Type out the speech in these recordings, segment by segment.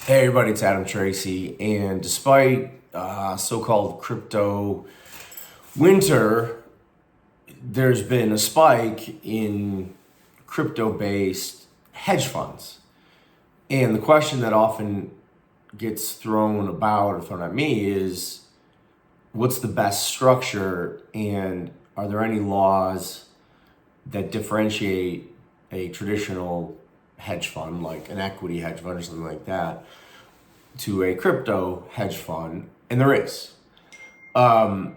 Hey everybody, it's Tracy, and despite so-called crypto winter, there's been a spike in crypto-based hedge funds. And the question that often gets thrown about or thrown at me is, what's the best structure, and are there any laws that differentiate a traditional hedge fund, like an equity hedge fund or something like that, to a crypto hedge fund? And there is. The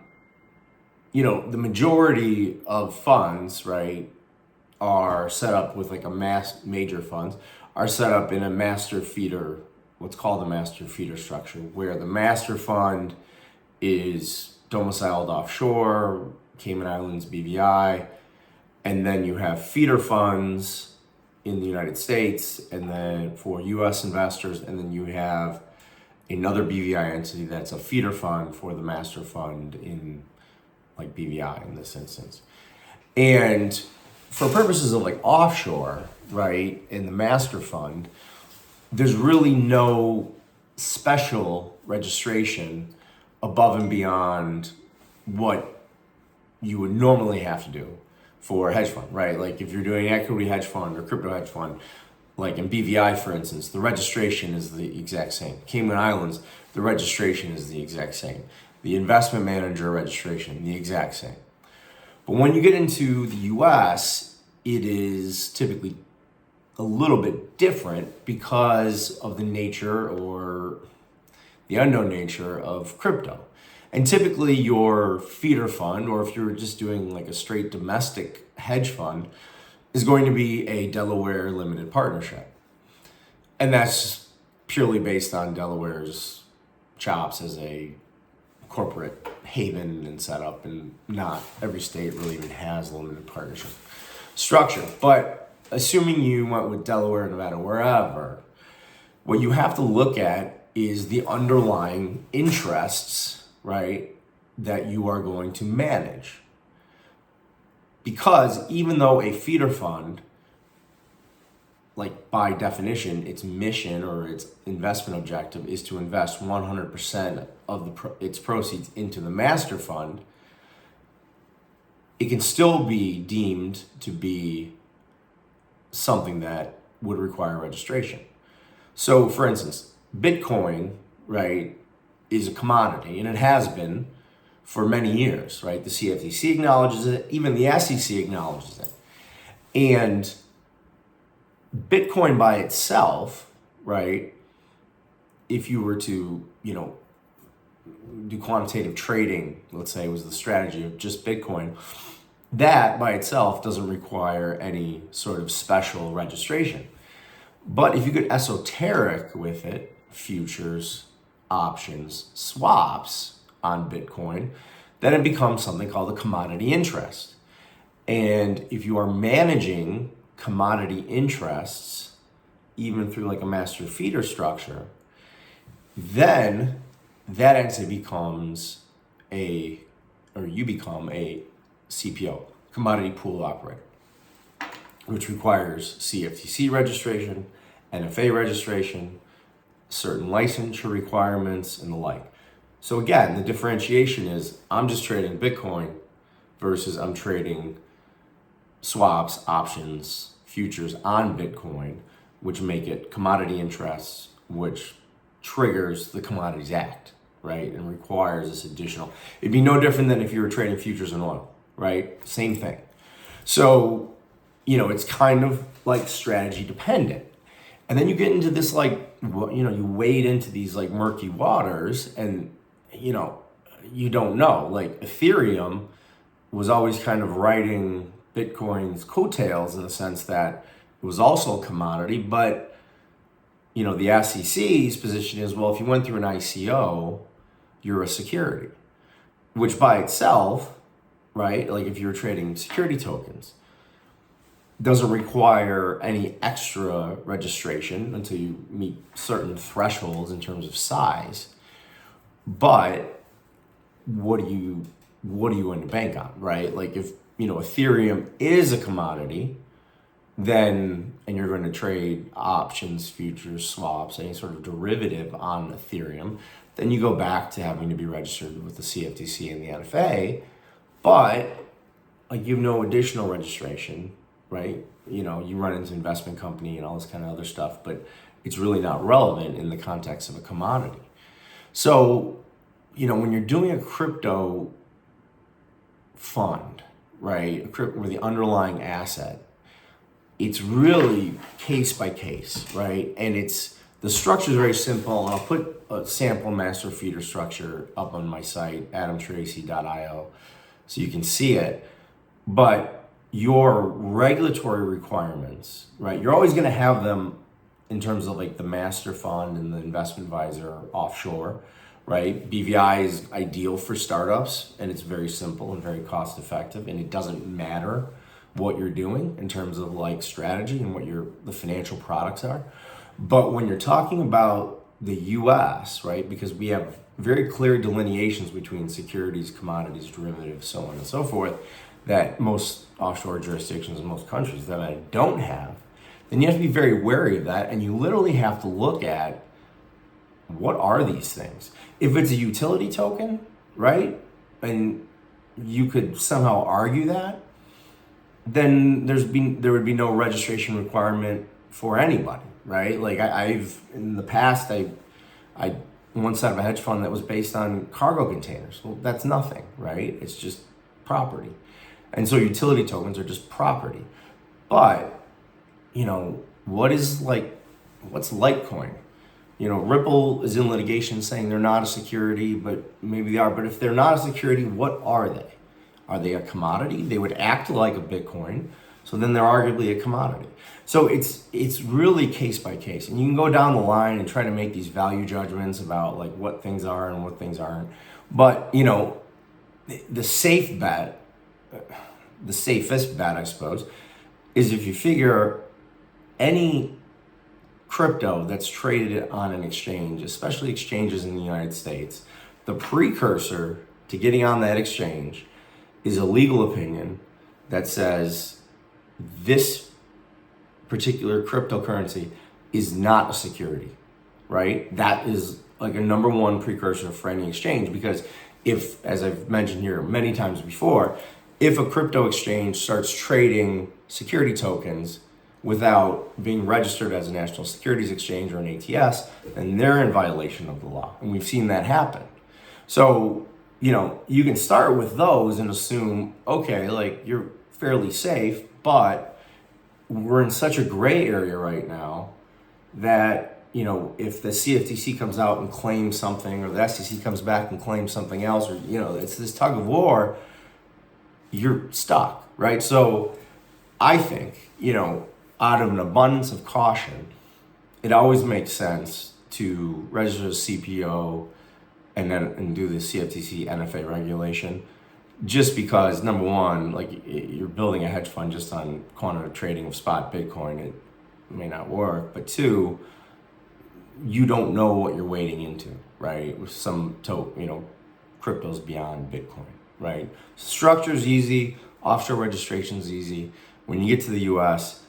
majority of funds, right, are set up with like major funds are set up in a master feeder, what's called a master feeder structure, where the master fund is domiciled offshore, Cayman Islands, BVI, and then you have feeder funds in the United States, and then for US investors, and then you have another BVI entity that's a feeder fund for the master fund in like BVI in this instance. And for purposes of like offshore, right, in the master fund, there's really no special registration above and beyond what you would normally have to do for a hedge fund, right? Like if you're doing equity hedge fund or crypto hedge fund, like in BVI, for instance, the registration is the exact same. Cayman Islands, the registration is the exact same. The investment manager registration, the exact same. But when you get into the US, it is typically a little bit different because of the nature or the unknown nature of crypto. And typically your feeder fund, or if you're just doing like a straight domestic hedge fund, is going to be a Delaware limited partnership. And that's purely based on Delaware's chops as a corporate haven and setup, and not every state really even has a limited partnership structure. But assuming you went with Delaware, Nevada, wherever, what you have to look at is the underlying interests, right, that you are going to manage. Because even though a feeder fund, like by definition, its mission or its investment objective is to invest 100% of its proceeds into the master fund, it can still be deemed to be something that would require registration. So for instance, Bitcoin, right, is a commodity, and it has been for many years, right? The CFTC acknowledges it, even the SEC acknowledges it. And Bitcoin by itself, right, if you were to, do quantitative trading, let's say was the strategy of just Bitcoin, that by itself doesn't require any sort of special registration. But if you get esoteric with it, futures, options, swaps on Bitcoin, then it becomes something called a commodity interest. And if you are managing commodity interests, even through like a master feeder structure, then that entity becomes you become a CPO, commodity pool operator, which requires CFTC registration, NFA registration, certain licensure requirements, and the like. So again, the differentiation is I'm just trading Bitcoin versus I'm trading swaps, options, futures on Bitcoin, which make it commodity interests, which triggers the Commodities Act, right? And requires this additional. It'd be no different than if you were trading futures in oil, right? Same thing. So, it's kind of like strategy dependent. And then you get into this you wade into these like murky waters, and you don't know. Like Ethereum was always kind of riding Bitcoin's coattails in the sense that it was also a commodity, but the SEC's position is, well, if you went through an ICO, you're a security, which by itself, right, like if you're trading security tokens, doesn't require any extra registration until you meet certain thresholds in terms of size. But what do you going to bank on, right? Like if Ethereum is a commodity, then and you're going to trade options, futures, swaps, any sort of derivative on Ethereum, then you go back to having to be registered with the CFTC and the NFA, but like you have no additional registration, right? You know, you run into investment company and all this kind of other stuff, but it's really not relevant in the context of a commodity. So, you know, when you're doing a crypto fund, right, where the underlying asset, it's really case by case, right? And the structure is very simple. I'll put a sample master feeder structure up on my site, adamtracy.io, so you can see it. But your regulatory requirements, right, you're always going to have them in terms of like the master fund and the investment advisor offshore, right? BVI is ideal for startups, and it's very simple and very cost effective, and it doesn't matter what you're doing in terms of like strategy and what the financial products are. But when you're talking about the US, right, because we have very clear delineations between securities, commodities, derivatives, so on and so forth, that most offshore jurisdictions in most countries that I don't have, then you have to be very wary of that, and you literally have to look at what are these things. If it's a utility token, right, and you could somehow argue that, then there would be no registration requirement for anybody, right? Like I've in the past, I once had a hedge fund that was based on cargo containers. Well, that's nothing, right? It's just property. And so utility tokens are just property. But, you know, what's Litecoin? You know, Ripple is in litigation saying they're not a security, but maybe they are. But if they're not a security, what are they? Are they a commodity? They would act like a Bitcoin, so then they're arguably a commodity. So it's really case by case, and you can go down the line and try to make these value judgments about like what things are and what things aren't. But you know, the safest bet, I suppose, is if you figure any crypto that's traded on an exchange, especially exchanges in the United States, the precursor to getting on that exchange is a legal opinion that says this particular cryptocurrency is not a security, right? That is like a number one precursor for any exchange, because if, as I've mentioned here many times before, if a crypto exchange starts trading security tokens without being registered as a national securities exchange or an ATS, then they're in violation of the law. And we've seen that happen. So, you know, you can start with those and assume, okay, like you're fairly safe, but we're in such a gray area right now that, you know, if the CFTC comes out and claims something, or the SEC comes back and claims something else, or, you know, it's this tug of war, you're stuck, right? So I think, you know, out of an abundance of caution, it always makes sense to register as CPO and do the CFTC NFA regulation, just because number one, like you're building a hedge fund just on quantitative trading of spot Bitcoin, it may not work. But two, you don't know what you're wading into, right? With some cryptos beyond Bitcoin, right? Structure's easy, offshore registration's easy. When you get to the US,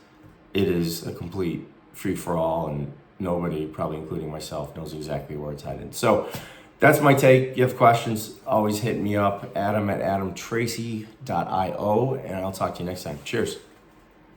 it is a complete free for all, and nobody, probably including myself, knows exactly where it's headed. So that's my take. You have questions, always hit me up, Adam at adamtracy.io, and I'll talk to you next time. Cheers.